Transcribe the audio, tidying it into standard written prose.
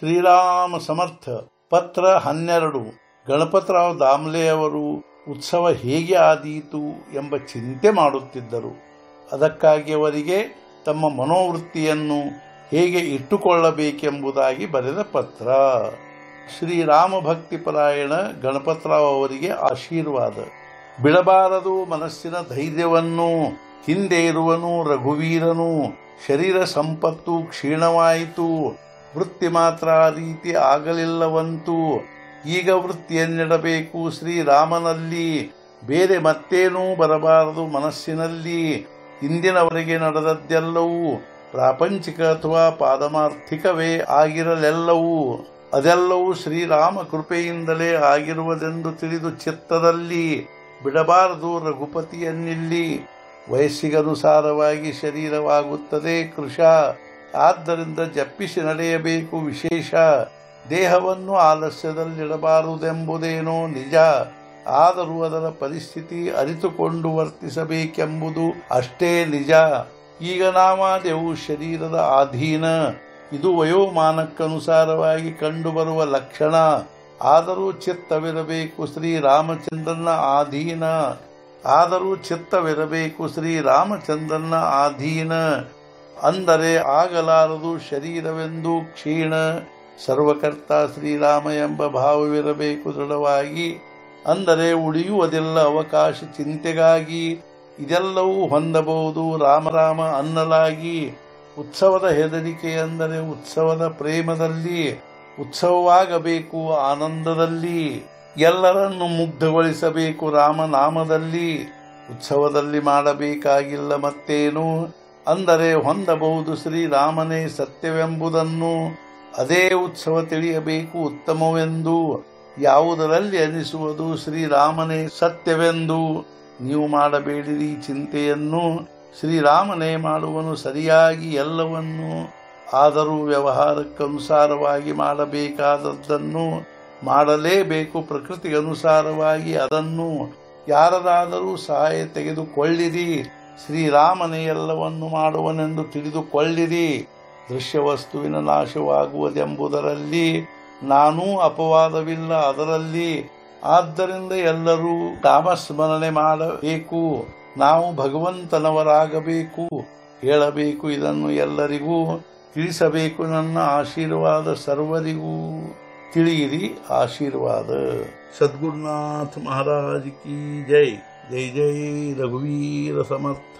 ಶ್ರೀರಾಮ ಸಮರ್ಥ. ಪತ್ರ 12. ಗಣಪತರಾವ್ ದಾಮ್ಲೆ ಅವರು ಉತ್ಸವ ಹೇಗೆ ಆದೀತು ಎಂಬ ಚಿಂತೆ ಮಾಡುತ್ತಿದ್ದರು. ಅದಕ್ಕಾಗಿ ಅವರಿಗೆ ತಮ್ಮ ಮನೋವೃತ್ತಿಯನ್ನು ಹೇಗೆ ಇಟ್ಟುಕೊಳ್ಳಬೇಕೆಂಬುದಾಗಿ ಬರೆದ ಪತ್ರ. ಶ್ರೀರಾಮ ಭಕ್ತಿಪರಾಯಣ ಗಣಪತರಾವ್ ಅವರಿಗೆ ಆಶೀರ್ವಾದ. ಬಿಡಬಾರದು ಮನಸ್ಸಿನ ಧೈರ್ಯವನ್ನು, ಹಿಂದೆ ಇರುವನು ರಘುವೀರನು, ಶರೀರ ಸಂಪತ್ತು ಕ್ಷೀಣವಾಯಿತು, ವೃತ್ತಿ ಮಾತ್ರ ಆ ರೀತಿ ಆಗಲಿಲ್ಲವಂತೂ, ಈಗ ವೃತ್ತಿಯನ್ನಿಡಬೇಕು ಶ್ರೀರಾಮನಲ್ಲಿ, ಬೇರೆ ಮತ್ತೇನೂ ಬರಬಾರದು ಮನಸ್ಸಿನಲ್ಲಿ. ಇಂದಿನವರೆಗೆ ನಡೆದದ್ದೆಲ್ಲವೂ ಪ್ರಾಪಂಚಿಕ ಅಥವಾ ಪಾರಮಾರ್ಥಿಕವೇ ಆಗಿರಲೆಲ್ಲವೂ ಅದೆಲ್ಲವೂ ಶ್ರೀರಾಮ ಕೃಪೆಯಿಂದಲೇ ಆಗಿರುವುದೆಂದು ತಿಳಿದು ಚಿತ್ತದಲ್ಲಿ ಬಿಡಬಾರದು ರಘುಪತಿಯನ್ನಿಲ್ಲಿ. ವಯಸ್ಸಿಗನುಸಾರವಾಗಿ ಶರೀರವಾಗುತ್ತದೆ ಕೃಶ, ಆದ್ದರಿಂದ ಜಪ್ಪಿಸಿ ನಡೆಯಬೇಕು ವಿಶೇಷ. ದೇಹವನ್ನು ಆಲಸ್ಯದಲ್ಲಿಡಬಾರದೆಂಬುದೇನೋ ನಿಜ, ಆದರೂ ಅದರ ಪರಿಸ್ಥಿತಿ ಅರಿತುಕೊಂಡು ವರ್ತಿಸಬೇಕೆಂಬುದು ಅಷ್ಟೇ ನಿಜ. ಈಗ ನಾವಾದೆವು ಶರೀರದ ಅಧೀನ, ಇದು ವಯೋಮಾನಕ್ಕನುಸಾರವಾಗಿ ಕಂಡುಬರುವ ಲಕ್ಷಣ. ಆದರೂ ಚಿತ್ತವಿರಬೇಕು ಶ್ರೀರಾಮಚಂದ್ರನ ಅಧೀನ, ಅಂದರೆ ಆಗಲಾರದು ಶರೀರವೆಂದು ಕ್ಷೀಣ. ಸರ್ವಕರ್ತ ಶ್ರೀರಾಮ ಎಂಬ ಭಾವವಿರಬೇಕು ದೃಢವಾಗಿ, ಅಂದರೆ ಉಳಿಯುವುದಿಲ್ಲ ಅವಕಾಶ ಚಿಂತೆಗಾಗಿ. ಇದೆಲ್ಲವೂ ಹೊಂದಬಹುದು ರಾಮರಾಮ ಅನ್ನಲಾಗಿ. ಉತ್ಸವದ ಹೆದರಿಕೆ ಎಂದರೆ ಉತ್ಸವದ ಪ್ರೇಮದಲ್ಲಿ, ಉತ್ಸವವಾಗಬೇಕು ಆನಂದದಲ್ಲಿ, ಎಲ್ಲರನ್ನು ಮುಗ್ಧಗೊಳಿಸಬೇಕು ರಾಮನಾಮದಲ್ಲಿ. ಉತ್ಸವದಲ್ಲಿ ಮಾಡಬೇಕಾಗಿಲ್ಲ ಮತ್ತೇನು, ಅಂದರೆ ಹೊಂದಬಹುದು ಶ್ರೀರಾಮನೇ ಸತ್ಯವೆಂಬುದನ್ನು. ಅದೇ ಉತ್ಸವ ತಿಳಿಯಬೇಕು ಉತ್ತಮವೆಂದು, ಯಾವುದರಲ್ಲಿ ಅನಿಸುವುದು ಶ್ರೀರಾಮನೇ ಸತ್ಯವೆಂದು. ನೀವು ಮಾಡಬೇಡಿರಿ ಚಿಂತೆಯನ್ನು, ಶ್ರೀರಾಮನೇ ಮಾಡುವನು ಸರಿಯಾಗಿ ಎಲ್ಲವನ್ನು. ಆದರೂ ವ್ಯವಹಾರಕ್ಕನುಸಾರವಾಗಿ ಮಾಡಬೇಕಾದದ್ದನ್ನು ಮಾಡಲೇಬೇಕು, ಪ್ರಕೃತಿಗನುಸಾರವಾಗಿ ಅದನ್ನು. ಯಾರದಾದರೂ ಸಹಾಯ ತೆಗೆದುಕೊಳ್ಳಿರಿ, ಶ್ರೀರಾಮನೇ ಎಲ್ಲವನ್ನು ಮಾಡುವನೆಂದು ತಿಳಿದುಕೊಳ್ಳಿರಿ. ದೃಶ್ಯವಸ್ತುವಿನ ನಾಶವಾಗುವುದೆಂಬುದರಲ್ಲಿ ನಾನೂ ಅಪವಾದವಿಲ್ಲ ಅದರಲ್ಲಿ. ಆದ್ದರಿಂದ ಎಲ್ಲರೂ ರಾಮಸ್ಮರಣೆ ಮಾಡಬೇಕು, ನಾವು ಭಗವಂತನವರಾಗಬೇಕು. ಹೇಳಬೇಕು ಇದನ್ನು ಎಲ್ಲರಿಗೂ, ತಿಳಿಸಬೇಕು ನನ್ನ ಆಶೀರ್ವಾದ ಸರ್ವರಿಗೂ. ತಿಳಿಯಿರಿ ಆಶೀರ್ವಾದ. ಸದ್ಗುರುನಾಥ ಮಹಾರಾಜ್ ಕಿ ಜೈ. ಜೈ ಜೈ ರಘುವೀರ ಸಮರ್ಥ.